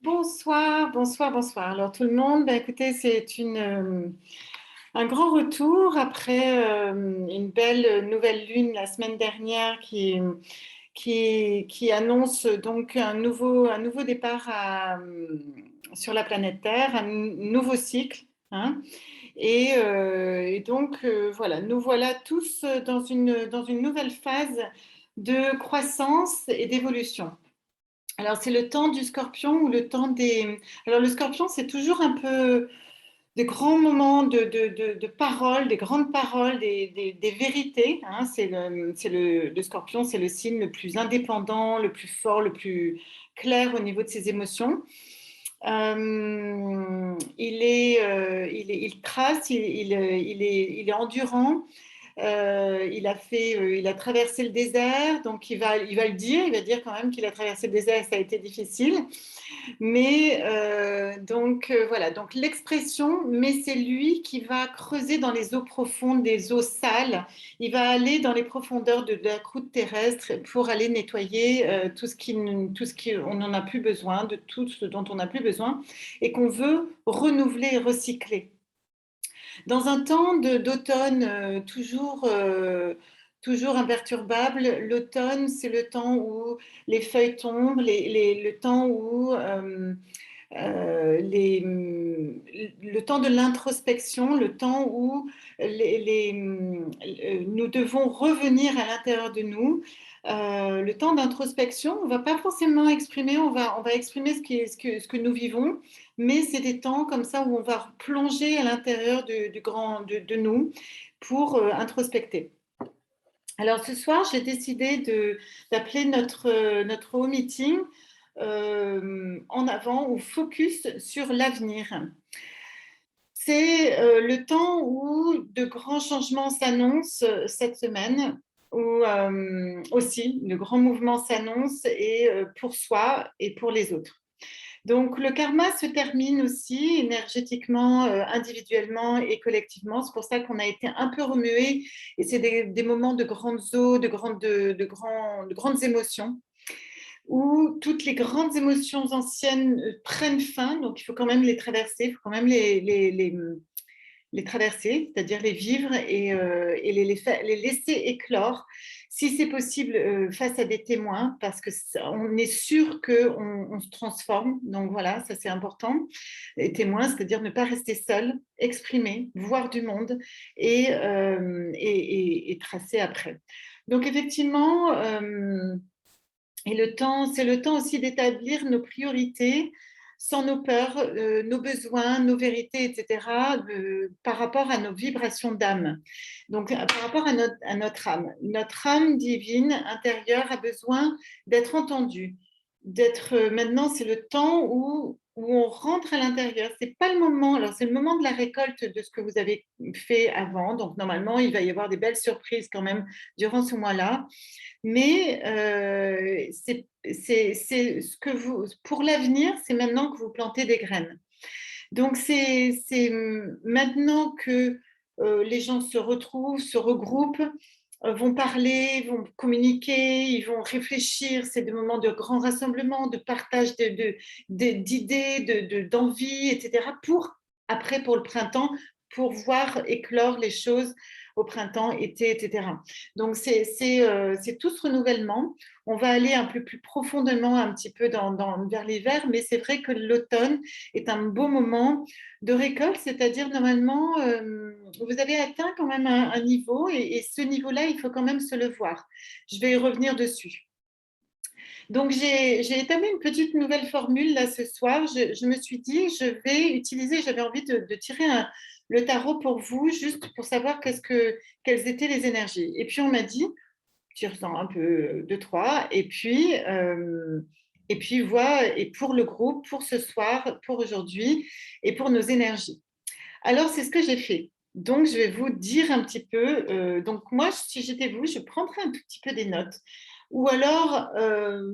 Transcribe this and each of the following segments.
Bonsoir, bonsoir, bonsoir. Alors tout le monde, écoutez, c'est un grand retour après une belle nouvelle lune la semaine dernière qui annonce donc un nouveau départ sur la planète Terre, un nouveau cycle, hein. Et donc voilà, nous voilà tous dans une nouvelle phase de croissance et d'évolution. Alors, c'est le temps du scorpion ou le temps des... Alors, le scorpion, c'est toujours un peu des grands moments de paroles, des grandes paroles, des vérités, hein. Le scorpion, c'est le signe le plus indépendant, le plus fort, le plus clair au niveau de ses émotions. Il trace, il est endurant. Il a traversé le désert, donc il va il va dire quand même qu'il a traversé le désert et ça a été difficile. Mais voilà, donc l'expression, mais c'est lui qui va creuser dans les eaux profondes, des eaux sales. Il va aller dans les profondeurs de la croûte terrestre pour aller nettoyer tout ce qu'on n'en a plus besoin, de tout ce dont on n'a plus besoin et qu'on veut renouveler et recycler. Dans un temps d'automne toujours imperturbable, l'automne, c'est le temps où les feuilles tombent, le temps où le temps de l'introspection, le temps où nous devons revenir à l'intérieur de nous. Le temps d'introspection, on ne va pas forcément exprimer, on va exprimer ce que nous vivons, mais c'est des temps comme ça où on va plonger à l'intérieur de nous pour introspecter. Alors ce soir, j'ai décidé d'appeler notre home meeting en avant ou focus sur l'avenir. C'est le temps où de grands changements s'annoncent cette semaine, où aussi de grands mouvements s'annoncent et pour soi et pour les autres. Donc le karma se termine aussi énergétiquement, individuellement et collectivement. C'est pour ça qu'on a été un peu remué et c'est des moments de grandes eaux, de grandes émotions où toutes les grandes émotions anciennes prennent fin. Donc il faut quand même les traverser, il faut quand même les traverser, c'est-à-dire les vivre et les laisser éclore, si c'est possible, face à des témoins, parce que on est sûr qu'on se transforme. Donc voilà, ça c'est important. Les témoins, c'est-à-dire ne pas rester seul, exprimer, voir du monde et tracer après. Donc effectivement, c'est le temps aussi d'établir nos priorités sans nos peurs, nos besoins, nos vérités, etc., par rapport à nos vibrations d'âme. Donc, par rapport à notre âme. Notre âme divine intérieure a besoin d'être entendue. Maintenant, c'est le temps où on rentre à l'intérieur. C'est pas le moment. Alors, c'est le moment de la récolte de ce que vous avez fait avant. Donc, normalement, il va y avoir des belles surprises quand même durant ce mois-là. Mais c'est ce que pour l'avenir, c'est maintenant que vous plantez des graines. Donc, c'est maintenant que les gens se retrouvent, se regroupent, vont parler, vont communiquer, ils vont réfléchir. C'est des moments de grand rassemblement, de partage d'idées, d'envie, etc. Après, pour le printemps, pour voir éclore les choses au printemps, été, etc. Donc, c'est tout ce renouvellement. On va aller un peu plus profondément un petit peu vers l'hiver, mais c'est vrai que l'automne est un beau moment de récolte, c'est-à-dire normalement, vous avez atteint quand même un niveau et ce niveau-là, il faut quand même se le voir. Je vais y revenir dessus. Donc, j'ai établi une petite nouvelle formule là ce soir. Je me suis dit, j'avais envie de tirer le tarot pour vous, juste pour savoir quelles étaient les énergies. Et puis, on m'a dit, tu ressens un peu deux, trois, et puis vois, et pour le groupe, pour ce soir, pour aujourd'hui, et pour nos énergies. Alors, c'est ce que j'ai fait. Donc, je vais vous dire un petit peu. Donc, moi, si j'étais vous, je prendrais un tout petit peu des notes. Ou alors,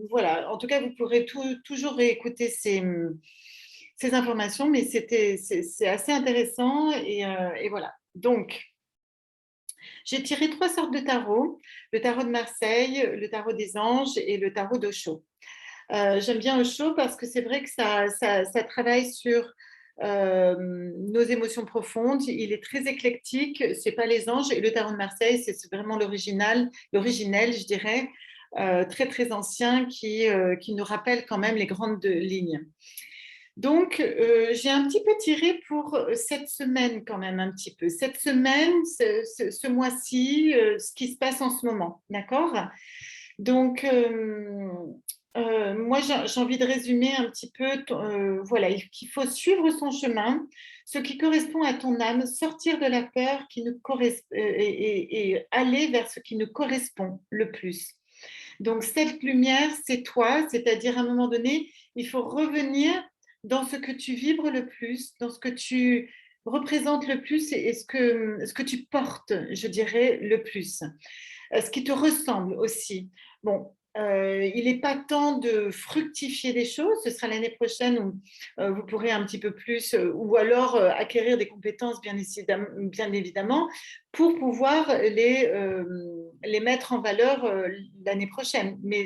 voilà, en tout cas, vous pourrez toujours réécouter ces informations, mais c'est assez intéressant. Et voilà. Donc, j'ai tiré trois sortes de tarot, le tarot de Marseille, le tarot des anges et le tarot d'Osho. J'aime bien au chaud parce que c'est vrai que ça travaille sur nos émotions profondes. Il est très éclectique. C'est pas les anges et le tarot de Marseille, c'est vraiment l'originel, je dirais, très très ancien qui nous rappelle quand même les grandes lignes. Donc, j'ai un petit peu tiré pour cette semaine quand même, un petit peu. Cette semaine, ce mois-ci, ce qui se passe en ce moment, d'accord? Donc, moi, j'ai envie de résumer un petit peu, voilà, qu'il faut suivre son chemin, ce qui correspond à ton âme, sortir de la peur qui nous et aller vers ce qui nous correspond le plus. Donc, cette lumière, c'est toi, c'est-à-dire à un moment donné, il faut revenir dans ce que tu vibres le plus, dans ce que tu représentes le plus et ce que tu portes, je dirais, le plus. Ce qui te ressemble aussi. Bon, il n'est pas temps de fructifier des choses. Ce sera l'année prochaine où vous pourrez un petit peu plus, ou alors acquérir des compétences, bien évidemment, pour pouvoir les mettre en valeur l'année prochaine. Mais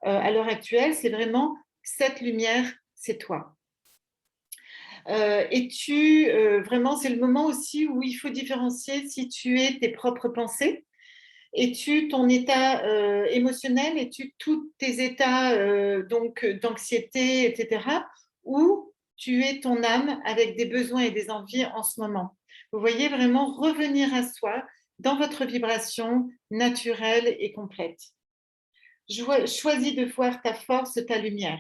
à l'heure actuelle, c'est vraiment cette lumière, c'est toi. Vraiment, c'est le moment aussi où il faut différencier si tu es tes propres pensées. Es-tu ton état émotionnel? Es-tu tous tes états donc d'anxiété, etc. Ou tu es ton âme avec des besoins et des envies en ce moment? Vous voyez vraiment revenir à soi dans votre vibration naturelle et complète. Choisis de voir ta force, ta lumière.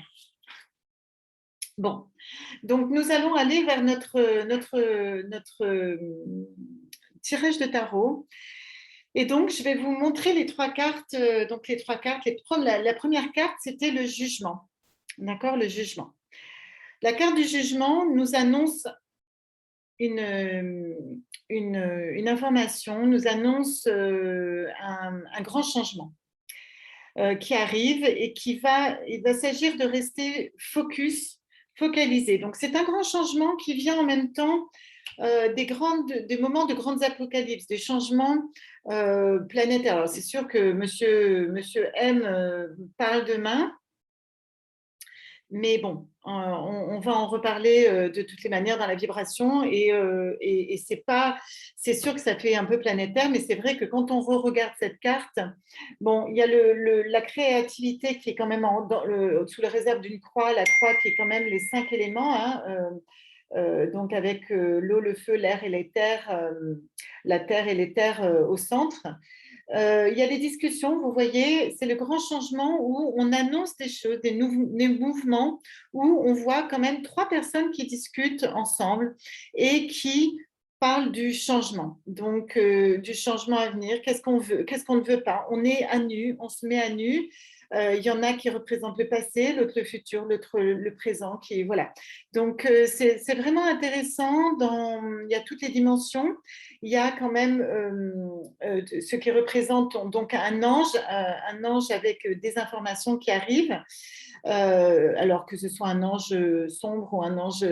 Bon, donc nous allons aller vers notre tirage de tarot. Et donc, je vais vous montrer les trois cartes. Donc, les trois cartes. La première carte, c'était le jugement. D'accord, le jugement. La carte du jugement nous annonce une information, nous annonce un grand changement qui arrive et il va s'agir de rester focalisé. Donc, c'est un grand changement qui vient en même temps des moments de grandes apocalypses, des changements planétaires. Alors, c'est sûr que monsieur M parle demain, mais bon, on va en reparler de toutes les manières dans la vibration et c'est sûr que ça fait un peu planétaire, mais c'est vrai que quand on regarde cette carte, bon, il y a la créativité qui est quand même sous le réserve d'une croix, la croix qui est quand même les 5 éléments, hein, donc avec l'eau, le feu, l'air et l'éther, la terre et l'éther au centre. Il y a des discussions, vous voyez, c'est le grand changement où on annonce des choses, des mouvements, où on voit quand même 3 personnes qui discutent ensemble et qui parlent du changement, donc du changement à venir, qu'est-ce qu'on veut, qu'est-ce qu'on ne veut pas. On est à nu, on se met à nu. Il y en a qui représentent le passé, l'autre le futur, l'autre le présent, voilà. Donc c'est vraiment intéressant. Il y a toutes les dimensions. Il y a quand même ce qui représente donc un ange avec des informations qui arrivent, alors que ce soit un ange sombre ou un ange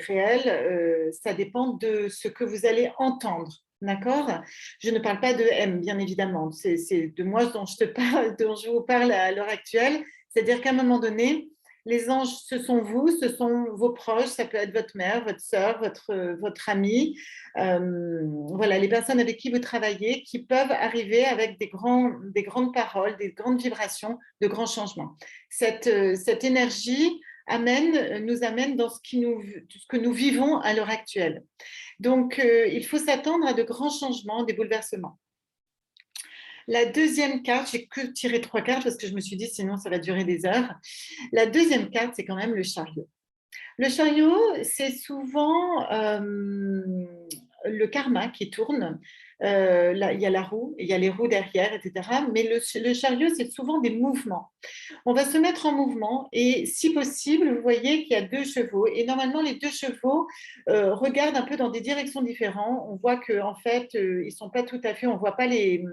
réel, ça dépend de ce que vous allez entendre. D'accord? Je ne parle pas de M, bien évidemment. C'est de moi dont dont je vous parle à l'heure actuelle. C'est-à-dire qu'à un moment donné, les anges, ce sont vous, ce sont vos proches, ça peut être votre mère, votre sœur, votre ami, voilà, les personnes avec qui vous travaillez, qui peuvent arriver avec des grandes paroles, des grandes vibrations, de grands changements. Cette énergie nous amène dans ce que nous vivons à l'heure actuelle. Donc, il faut s'attendre à de grands changements, des bouleversements. La deuxième carte, j'ai que tiré 3 cartes parce que je me suis dit sinon ça va durer des heures. La deuxième carte, c'est quand même le chariot. Le chariot, c'est souvent le karma qui tourne. Là, il y a la roue, il y a les roues derrière, etc. Mais le chariot, c'est souvent des mouvements. On va se mettre en mouvement et si possible, vous voyez qu'il y a 2 chevaux et normalement les 2 chevaux regardent un peu dans des directions différentes. On voit qu'en fait, ils sont pas tout à fait, on voit pas les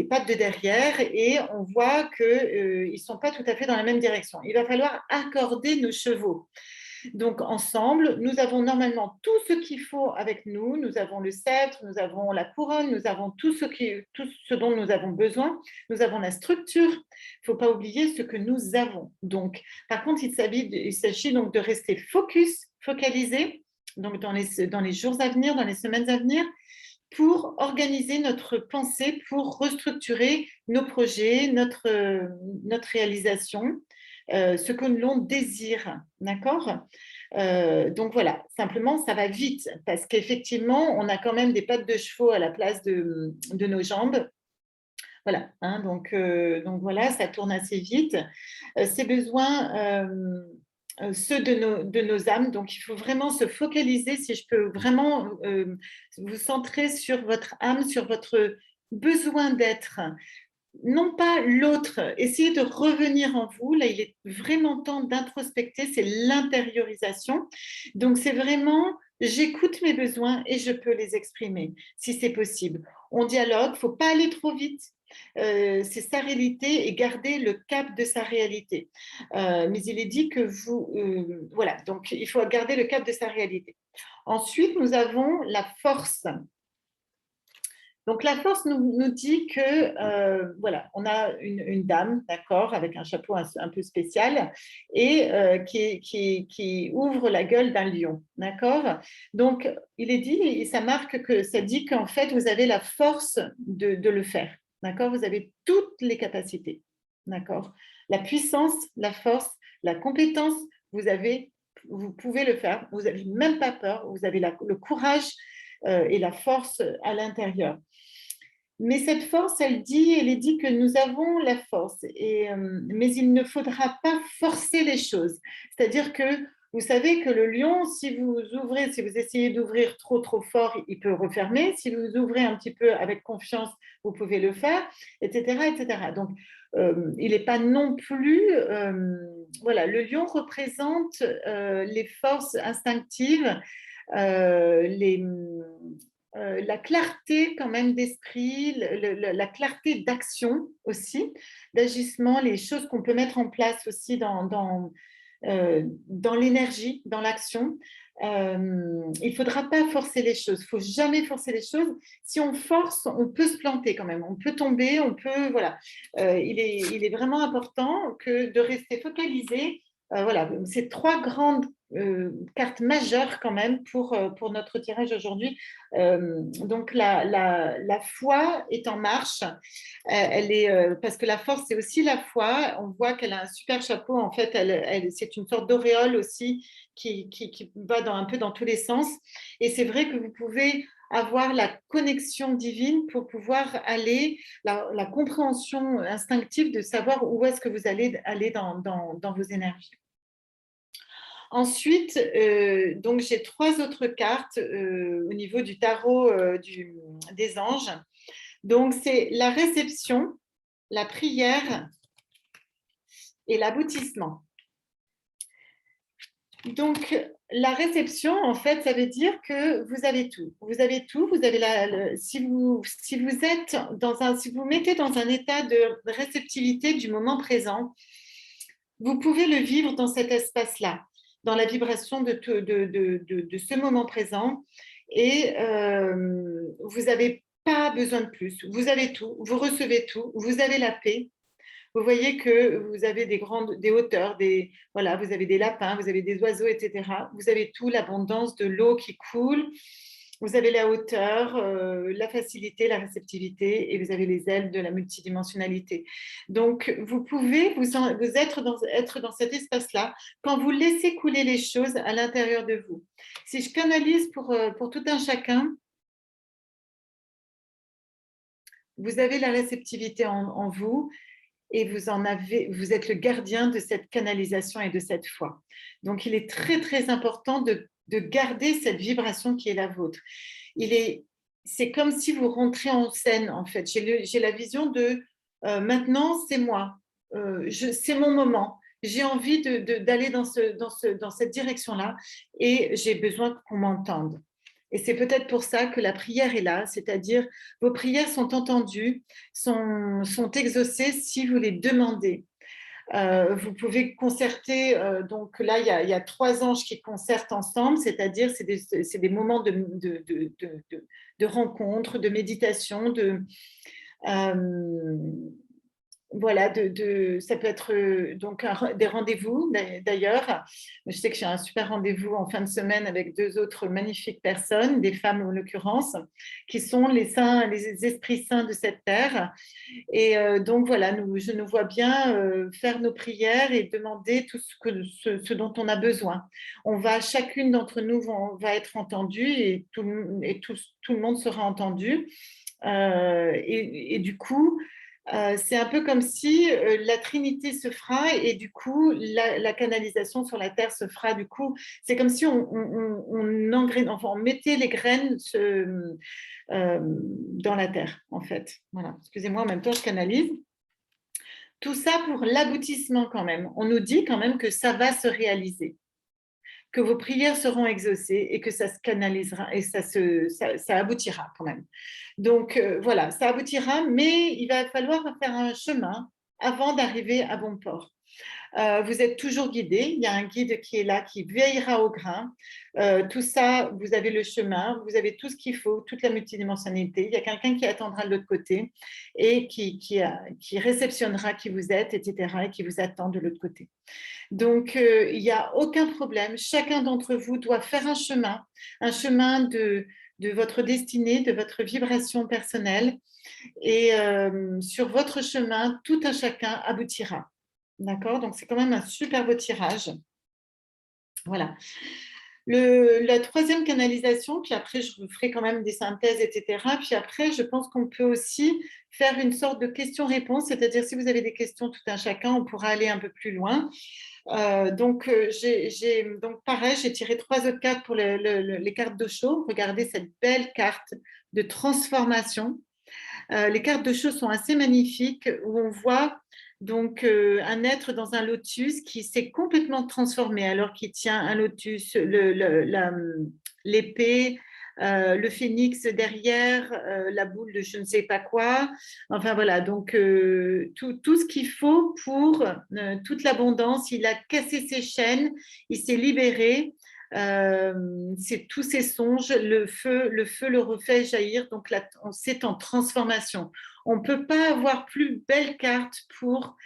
pattes de derrière et on voit qu'ils ne sont pas tout à fait dans la même direction. Il va falloir accorder nos chevaux. Donc, ensemble, nous avons normalement tout ce qu'il faut avec nous. Nous avons le sceptre, nous avons la couronne, nous avons tout ce dont nous avons besoin. Nous avons la structure. Il ne faut pas oublier ce que nous avons. Donc, par contre, il s'agit donc de rester focalisé, donc dans les jours à venir, dans les semaines à venir, pour organiser notre pensée, pour restructurer nos projets, notre réalisation, ce que l'on désire, d'accord. Donc voilà, simplement, ça va vite, parce qu'effectivement, on a quand même des pattes de chevaux à la place de nos jambes. Voilà, hein, donc voilà, ça tourne assez vite. Ces besoins, ceux de nos âmes, donc il faut vraiment se focaliser, si je peux vraiment vous centrer sur votre âme, sur votre besoin d'être, non pas l'autre. Essayez de revenir en vous. Là, il est vraiment temps d'introspecter, c'est l'intériorisation. Donc, c'est vraiment, j'écoute mes besoins et je peux les exprimer, si c'est possible. On dialogue, il ne faut pas aller trop vite. C'est sa réalité et garder le cap de sa réalité. Mais il est dit que voilà, donc il faut garder le cap de sa réalité. Ensuite, nous avons la force. Donc la force nous dit que voilà, on a une dame, d'accord, avec un chapeau un peu spécial et qui ouvre la gueule d'un lion, d'accord. Donc il est dit, ça dit qu'en fait vous avez la force de le faire, d'accord. Vous avez toutes les capacités, d'accord. La puissance, la force, la compétence, vous pouvez le faire. Vous n'avez même pas peur. Vous avez le courage et la force à l'intérieur. Mais cette force, elle est dit que nous avons la force, mais il ne faudra pas forcer les choses. C'est-à-dire que vous savez que le lion, si vous essayez d'ouvrir trop fort, il peut refermer. Si vous ouvrez un petit peu avec confiance, vous pouvez le faire, etc., etc. Donc, il n'est pas non plus… voilà, le lion représente les forces instinctives, la clarté quand même d'esprit, la clarté d'action aussi, d'agissement, les choses qu'on peut mettre en place aussi dans l'énergie, dans l'action. Il ne faudra pas forcer les choses, il ne faut jamais forcer les choses. Si on force, on peut se planter quand même, on peut tomber, voilà. Il est vraiment important de rester focalisé. Voilà, c'est trois grandes cartes majeures quand même pour notre tirage aujourd'hui. Donc la foi est en marche. Parce que la force, c'est aussi la foi. On voit qu'elle a un super chapeau. En fait, c'est une sorte d'auréole aussi qui va un peu dans tous les sens. Et c'est vrai que vous pouvez avoir la connexion divine pour pouvoir aller, la compréhension instinctive de savoir où est-ce que vous allez aller dans vos énergies. Ensuite, donc j'ai trois autres cartes au niveau du tarot des anges. Donc, c'est la réception, la prière et l'aboutissement. Donc, la réception, en fait, ça veut dire que vous avez tout. Vous avez tout. Vous avez si vous mettez dans un état de réceptivité du moment présent, vous pouvez le vivre dans cet espace-là, dans la vibration de ce moment présent. Et vous n'avez pas besoin de plus. Vous avez tout. Vous recevez tout. Vous avez la paix. Vous voyez que vous avez des hauteurs, voilà, vous avez des lapins, vous avez des oiseaux, etc. Vous avez tout, l'abondance de l'eau qui coule. Vous avez la hauteur, la facilité, la réceptivité, et vous avez les ailes de la multidimensionnalité. Donc, vous pouvez être dans cet espace-là quand vous laissez couler les choses à l'intérieur de vous. Si je canalise pour tout un chacun, vous avez la réceptivité en vous, et vous êtes le gardien de cette canalisation et de cette foi. Donc, il est très, très important de garder cette vibration qui est la vôtre. C'est comme si vous rentrez en scène, en fait. J'ai la vision de maintenant, c'est moi. C'est mon moment. J'ai envie d'aller dans cette direction-là et j'ai besoin qu'on m'entende. Et c'est peut-être pour ça que la prière est là, c'est-à-dire vos prières sont entendues, sont exaucées si vous les demandez. Vous pouvez concerter, donc là, il y a 3 anges qui concertent ensemble, c'est-à-dire c'est des moments de rencontre, de méditation, euh, voilà, ça peut être donc des rendez-vous d'ailleurs. Je sais que j'ai un super rendez-vous en fin de semaine avec 2 autres magnifiques personnes, des femmes en l'occurrence, qui sont les saints, les esprits saints de cette terre. Et donc voilà, je nous vois bien faire nos prières et demander tout ce dont on a besoin. Chacune d'entre nous va être entendue et tout le monde sera entendu. Et du coup, c'est un peu comme si la Trinité se fera et du coup, la canalisation sur la terre se fera. Du coup, c'est comme si enfin, on mettait les graines dans la terre, en fait. Voilà. Excusez-moi, en même temps, je canalise. Tout ça pour l'aboutissement quand même. On nous dit quand même que ça va se réaliser, que vos prières seront exaucées et que ça se canalisera et ça aboutira quand même. Donc voilà, ça aboutira, mais il va falloir faire un chemin avant d'arriver à bon port. Vous êtes toujours guidé. Il y a un guide qui est là, qui veillera au grain. Tout ça, vous avez le chemin, vous avez tout ce qu'il faut, toute la multidimensionnalité. Il y a quelqu'un qui attendra de l'autre côté et qui réceptionnera qui vous êtes, etc., et qui vous attend de l'autre côté. Donc, il n'y a aucun problème. Chacun d'entre vous doit faire un chemin de votre destinée, de votre vibration personnelle. Et sur votre chemin, tout un chacun aboutira. D'accord? Donc, c'est quand même un super beau tirage. Voilà. La troisième canalisation, puis après, je vous ferai quand même des synthèses, etc. Puis après, je pense qu'on peut aussi faire une sorte de question-réponse, c'est-à-dire si vous avez des questions tout un chacun, on pourra aller un peu plus loin. Donc pareil, j'ai tiré 3 autres cartes pour les cartes de show. Regardez cette belle carte de transformation. Les cartes de show sont assez magnifiques où on voit donc un être dans un lotus qui s'est complètement transformé alors qu'il tient un lotus, l'épée, le phénix derrière, la boule de je ne sais pas quoi. Enfin voilà, donc tout ce qu'il faut pour toute l'abondance. Il a cassé ses chaînes, il s'est libéré. C'est tous ces songes, le feu le refait jaillir, donc là, c'est en transformation. On ne peut pas avoir plus belle carte pour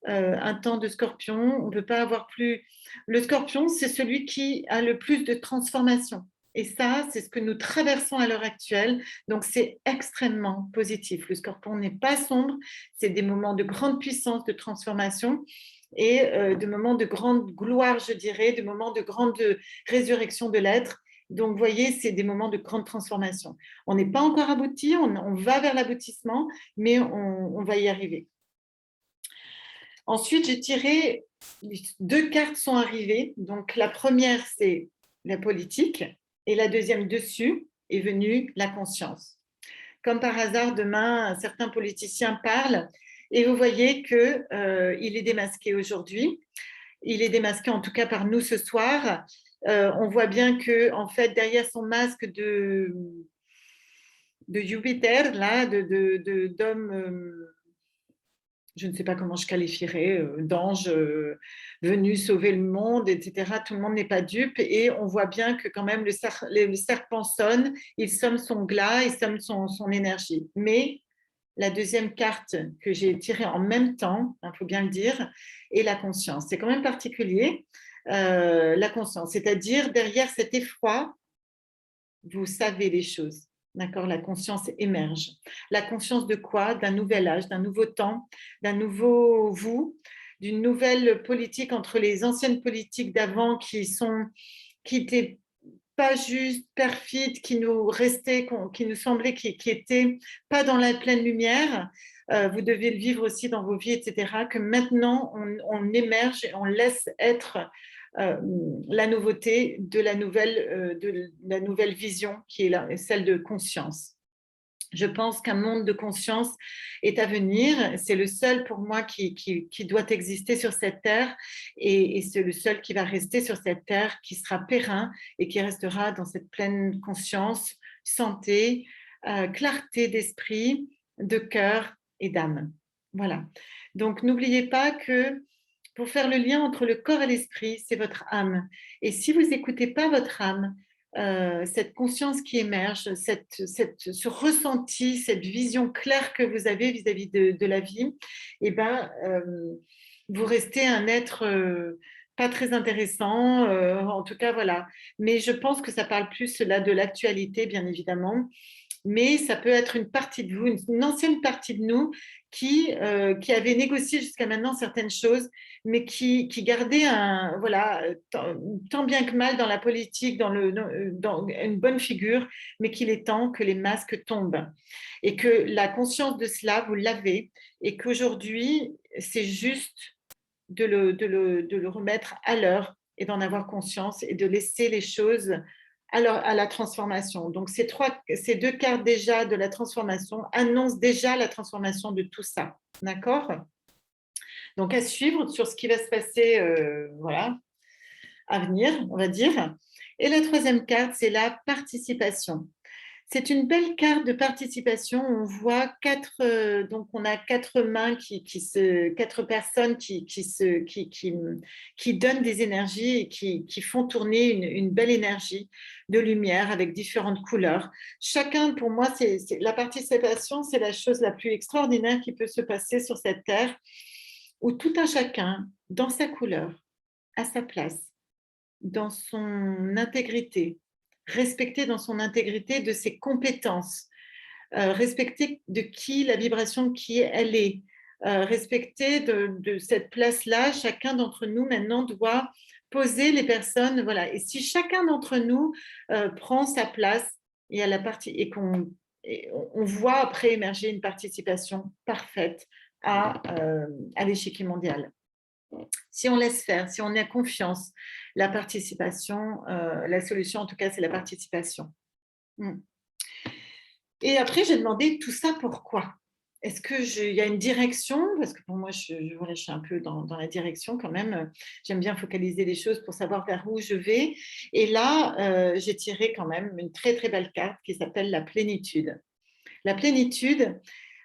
un temps de scorpion, on peut pas avoir plus... Le scorpion, c'est celui qui a le plus de transformation. Et ça, c'est ce que nous traversons à l'heure actuelle. Donc, c'est extrêmement positif. Le scorpion n'est pas sombre, c'est des moments de grande puissance, de transformation et de moments de grande gloire, je dirais, de moments de grande résurrection de l'être. Donc, vous voyez, c'est des moments de grande transformation. On n'est pas encore abouti, on va vers l'aboutissement, mais on va y arriver. Ensuite, j'ai tiré 2 cartes sont arrivées. Donc, la première, c'est la politique, et la deuxième dessus est venue la conscience. Comme par hasard, demain, certains politiciens parlent, et vous voyez qu'il est démasqué aujourd'hui. Il est démasqué en tout cas par nous ce soir. On voit bien que, en fait, derrière son masque de Jupiter, là, d'homme, je ne sais pas comment je qualifierais, d'ange venu sauver le monde, etc. Tout le monde n'est pas dupe et on voit bien que quand même le serpent sonne, il somme son glas, il somme son énergie. Mais la deuxième carte que j'ai tirée en même temps, il faut bien le dire, est la conscience. C'est quand même particulier, la conscience, c'est-à-dire derrière cet effroi, vous savez les choses. D'accord, la conscience émerge. La conscience de quoi? D'un nouvel âge, d'un nouveau temps, d'un nouveau vous, d'une nouvelle politique entre les anciennes politiques d'avant qui étaient pas justes, perfides, qui nous restaient, qui nous semblaient, qui étaient pas dans la pleine lumière. Vous devez le vivre aussi dans vos vies, etc. Que maintenant on émerge et on laisse être euh, la nouveauté de la nouvelle vision qui est celle de conscience. Je pense qu'un monde de conscience est à venir. C'est le seul pour moi qui doit exister sur cette terre et c'est le seul qui va rester sur cette terre, qui sera périn et qui restera dans cette pleine conscience, santé, clarté d'esprit, de cœur et d'âme. Voilà. Donc n'oubliez pas que pour faire le lien entre le corps et l'esprit, c'est votre âme. Et si vous n'écoutez pas votre âme, cette conscience qui émerge, ce ressenti, cette vision claire que vous avez vis-à-vis de la vie, eh ben, vous restez un être pas très intéressant, en tout cas, voilà. Mais je pense que ça parle plus là de l'actualité, bien évidemment, mais ça peut être une partie de vous, une ancienne partie de nous qui avait négocié jusqu'à maintenant certaines choses, mais qui gardait voilà, tant bien que mal dans la politique, dans une bonne figure, mais qu'il est temps que les masques tombent. Et que la conscience de cela, vous l'avez, et qu'aujourd'hui, c'est juste de le remettre à l'heure et d'en avoir conscience et de laisser les choses à la transformation. Donc, ces deux cartes déjà de la transformation annoncent déjà la transformation de tout ça. D'accord? Donc, à suivre sur ce qui va se passer voilà, à venir, on va dire. Et la troisième carte, c'est la participation. C'est une belle carte de participation. On voit donc on a quatre mains quatre personnes qui donnent des énergies et qui font tourner une belle énergie de lumière avec différentes couleurs. Chacun, pour moi, la participation, c'est la chose la plus extraordinaire qui peut se passer sur cette terre, où tout un chacun, dans sa couleur, à sa place, dans son intégrité, respecter dans son intégrité de ses compétences, respecter de qui la vibration qui elle est, respecter de cette place-là, chacun d'entre nous maintenant doit poser les personnes, voilà. Et si chacun d'entre nous prend sa place et à la partie on voit après émerger une participation parfaite à l'échiquier mondial. Si on laisse faire, si on a confiance, la participation, la solution en tout cas, c'est la participation. Et après, j'ai demandé tout ça pourquoi? Est-ce qu'il y a une direction? Parce que pour moi, voilà, je suis un peu dans la direction quand même. J'aime bien focaliser les choses pour savoir vers où je vais. Et là, j'ai tiré quand même une très, très belle carte qui s'appelle la plénitude. La plénitude,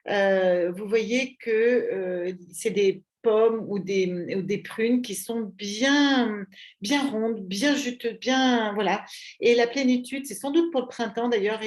vous voyez que c'est des pommes ou des prunes qui sont bien rondes, bien juteuses, bien voilà. Et la plénitude, c'est sans doute pour le printemps d'ailleurs,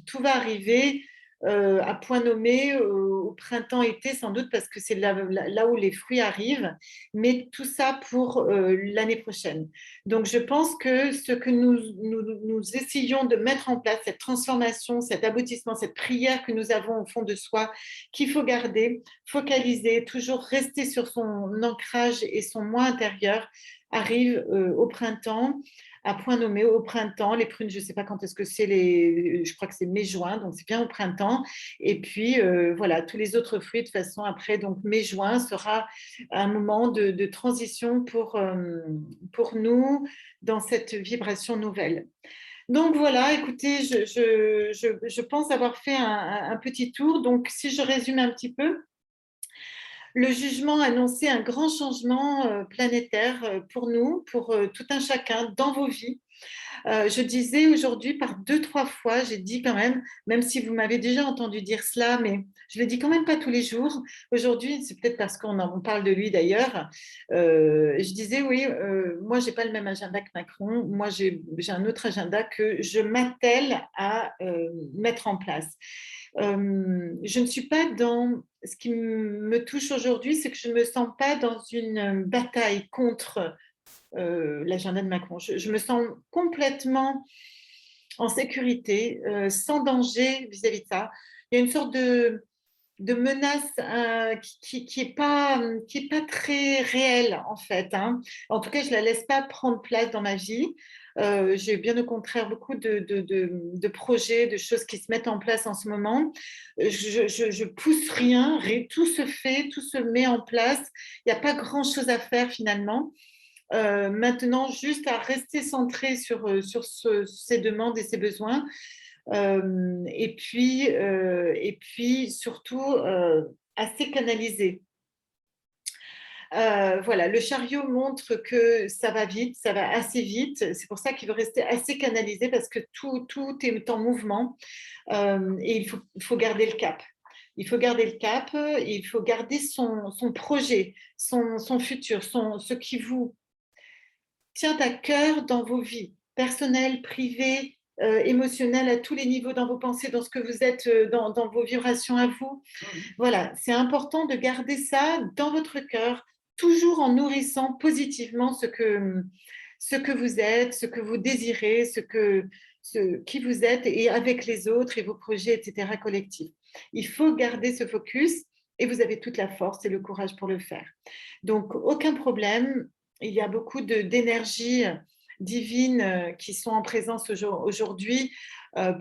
tout va arriver à point nommé au printemps-été, sans doute parce que c'est là où les fruits arrivent, mais tout ça pour l'année prochaine. Donc, je pense que ce que nous essayons de mettre en place, cette transformation, cet aboutissement, cette prière que nous avons au fond de soi, qu'il faut garder, focaliser, toujours rester sur son ancrage et son moi intérieur, arrive au printemps, à point nommé au printemps. Les prunes, je ne sais pas quand est-ce que c'est, je crois que c'est mai-juin, donc c'est bien au printemps. Et puis, voilà, tous les autres fruits, de toute façon, après, donc mai-juin sera un moment de transition pour nous dans cette vibration nouvelle. Donc voilà, écoutez, je pense avoir fait un petit tour. Donc, si je résume un petit peu, le jugement annonçait un grand changement planétaire pour nous, pour tout un chacun dans vos vies. Je disais aujourd'hui par deux, trois fois, j'ai dit quand même si vous m'avez déjà entendu dire cela, mais je ne le dis quand même pas tous les jours. Aujourd'hui, c'est peut-être parce qu'on parle de lui d'ailleurs. Je disais, oui, moi, je n'ai pas le même agenda que Macron. Moi, j'ai un autre agenda que je m'attelle à mettre en place. Je ne suis pas dans... Ce qui me touche aujourd'hui, c'est que je ne me sens pas dans une bataille contre l'agenda de Macron. Je me sens complètement en sécurité, sans danger vis-à-vis de ça. Il y a une sorte de menace qui est pas très réelle en fait. Hein. En tout cas, je la laisse pas prendre place dans ma vie. J'ai bien au contraire beaucoup de projets, de choses qui se mettent en place en ce moment. Je pousse rien, tout se fait, tout se met en place. Il n'y a pas grand-chose à faire finalement. Maintenant, juste à rester centré sur ces demandes et ces besoins. Et puis surtout, assez canalisé. Voilà, le chariot montre que ça va vite, ça va assez vite. C'est pour ça qu'il veut rester assez canalisé parce que tout est en mouvement et il faut garder le cap. Il faut garder le cap, il faut garder son projet, son futur, ce qui vous tient à cœur dans vos vies, personnelles, privées, émotionnelles, à tous les niveaux, dans vos pensées, dans ce que vous êtes, dans vos vibrations à vous. Voilà, c'est important de garder ça dans votre cœur, toujours en nourrissant positivement ce que vous êtes, ce que vous désirez, qui vous êtes et avec les autres et vos projets, etc., collectifs. Il faut garder ce focus et vous avez toute la force et le courage pour le faire. Donc, aucun problème. Il y a beaucoup d'énergie divine qui sont en présence aujourd'hui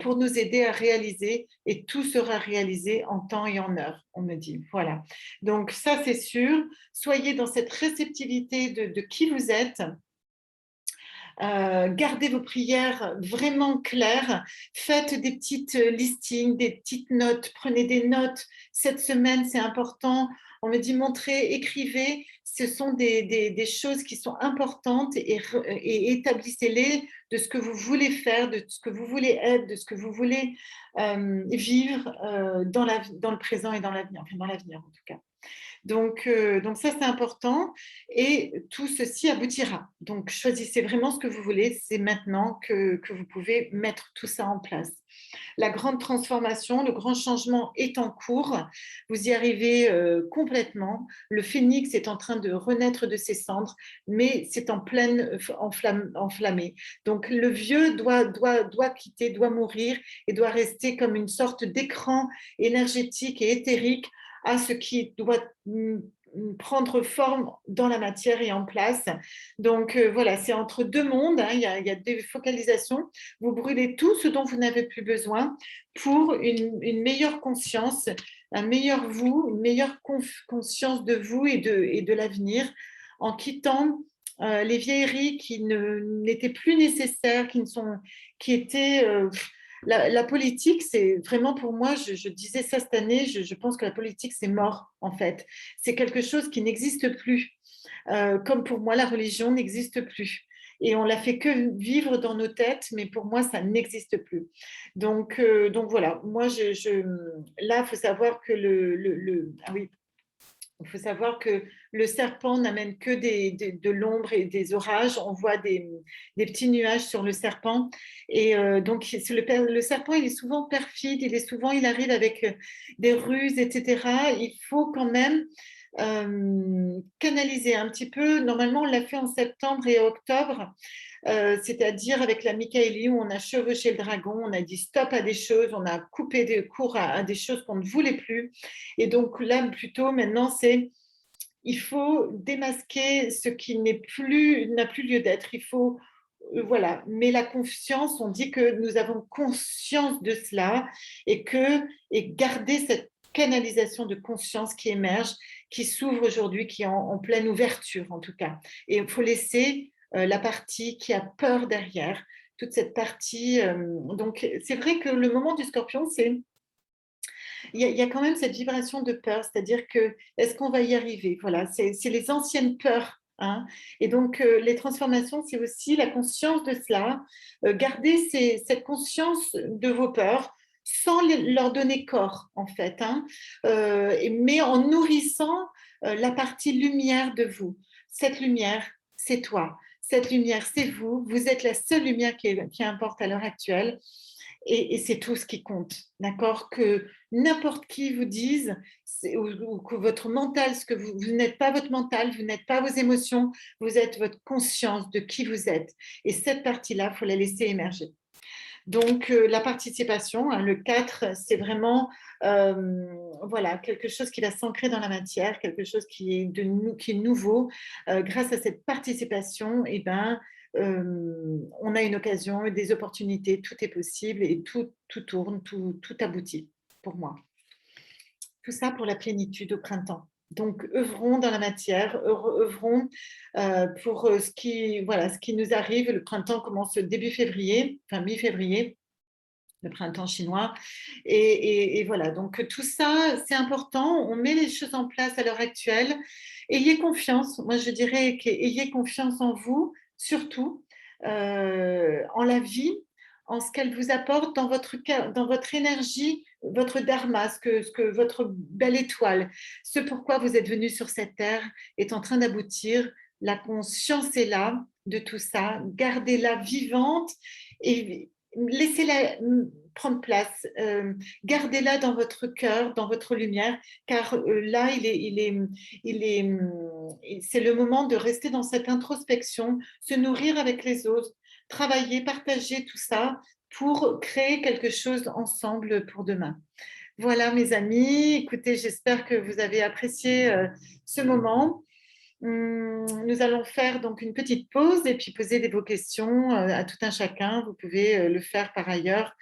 pour nous aider à réaliser et tout sera réalisé en temps et en heure, on me dit. Voilà. Donc ça, c'est sûr. Soyez dans cette réceptivité de qui vous êtes. Gardez vos prières vraiment claires, faites des petites listings, des petites notes, prenez des notes. Cette semaine, c'est important. On me dit montrez, écrivez. Ce sont des choses qui sont importantes et établissez-les de ce que vous voulez faire, de ce que vous voulez être, de ce que vous voulez vivre dans le présent et dans l'avenir, enfin dans l'avenir en tout cas. Donc ça, c'est important et tout ceci aboutira. Donc, choisissez vraiment ce que vous voulez. C'est maintenant que vous pouvez mettre tout ça en place. La grande transformation, le grand changement est en cours. Vous y arrivez complètement. Le phénix est en train de renaître de ses cendres, mais c'est en pleine enflammé. Donc, le vieux doit quitter, doit mourir et doit rester comme une sorte d'écran énergétique et éthérique à ce qui doit prendre forme dans la matière et en place. Donc voilà, c'est entre deux mondes, hein, il y a des focalisations. Vous brûlez tout ce dont vous n'avez plus besoin pour une meilleure conscience, un meilleur vous, une meilleure conscience de vous et de l'avenir, en quittant les vieilleries qui n'étaient plus nécessaires, qui étaient la politique, c'est vraiment pour moi, je disais ça cette année, je pense que la politique, c'est mort, en fait. C'est quelque chose qui n'existe plus. Comme pour moi, la religion n'existe plus. Et on l'a fait que vivre dans nos têtes, mais pour moi, ça n'existe plus. Donc voilà, moi, là, il faut savoir que ah oui, il faut savoir que le serpent n'amène que de l'ombre et des orages. On voit des petits nuages sur le serpent. Et donc, le serpent, il est souvent perfide, il arrive avec des ruses, etc. Il faut quand même canaliser un petit peu. Normalement, on l'a fait en septembre et octobre, c'est-à-dire avec la Michaélie où on a chevauché le dragon, on a dit stop à des choses, on a coupé des cours à des choses qu'on ne voulait plus. Et donc là, plutôt, maintenant, il faut démasquer ce qui n'a plus lieu d'être. Il faut, voilà. Mais la conscience, on dit que nous avons conscience de cela et garder cette canalisation de conscience qui émerge, qui s'ouvre aujourd'hui, qui est en pleine ouverture en tout cas. Et il faut laisser la partie qui a peur derrière, toute cette partie. Donc, c'est vrai que le moment du scorpion, il y a quand même cette vibration de peur, c'est-à-dire que est-ce qu'on va y arriver? Voilà, c'est les anciennes peurs. Hein. Et donc, les transformations, c'est aussi la conscience de cela. Garder cette conscience de vos peurs sans leur donner corps, en fait, hein. Mais en nourrissant la partie lumière de vous. Cette lumière, c'est toi. Cette lumière, c'est vous. Vous êtes la seule lumière qui importe à l'heure actuelle. Et c'est tout ce qui compte, d'accord? Que n'importe qui vous dise, ou que votre mental, ce que vous n'êtes pas votre mental, vous n'êtes pas vos émotions, vous êtes votre conscience de qui vous êtes. Et cette partie-là, il faut la laisser émerger. Donc, la participation, hein, le 4, c'est vraiment voilà, quelque chose qui va s'ancrer dans la matière, quelque chose qui est nouveau. Grâce à cette participation, eh ben, on a une occasion, des opportunités, tout est possible et tout tourne, tout aboutit pour moi. Tout ça pour la plénitude au printemps. Donc, œuvrons dans la matière, œuvrons pour ce qui nous arrive. Le printemps commence début février, enfin mi-février, le printemps chinois. Et voilà, donc tout ça, c'est important. On met les choses en place à l'heure actuelle. Ayez confiance. Moi, je dirais qu'ayez confiance en vous, surtout, en la vie, en ce qu'elle vous apporte dans votre énergie votre dharma, ce que votre belle étoile, ce pourquoi vous êtes venu sur cette terre est en train d'aboutir. La conscience est là de tout ça. Gardez-la vivante et laissez-la prendre place. Gardez-la dans votre cœur, dans votre lumière, car là, c'est le moment de rester dans cette introspection, se nourrir avec les autres, travailler, partager tout ça pour créer quelque chose ensemble pour demain. Voilà, mes amis. Écoutez, j'espère que vous avez apprécié ce moment. Nous allons faire donc une petite pause et puis poser vos questions à tout un chacun. Vous pouvez le faire par ailleurs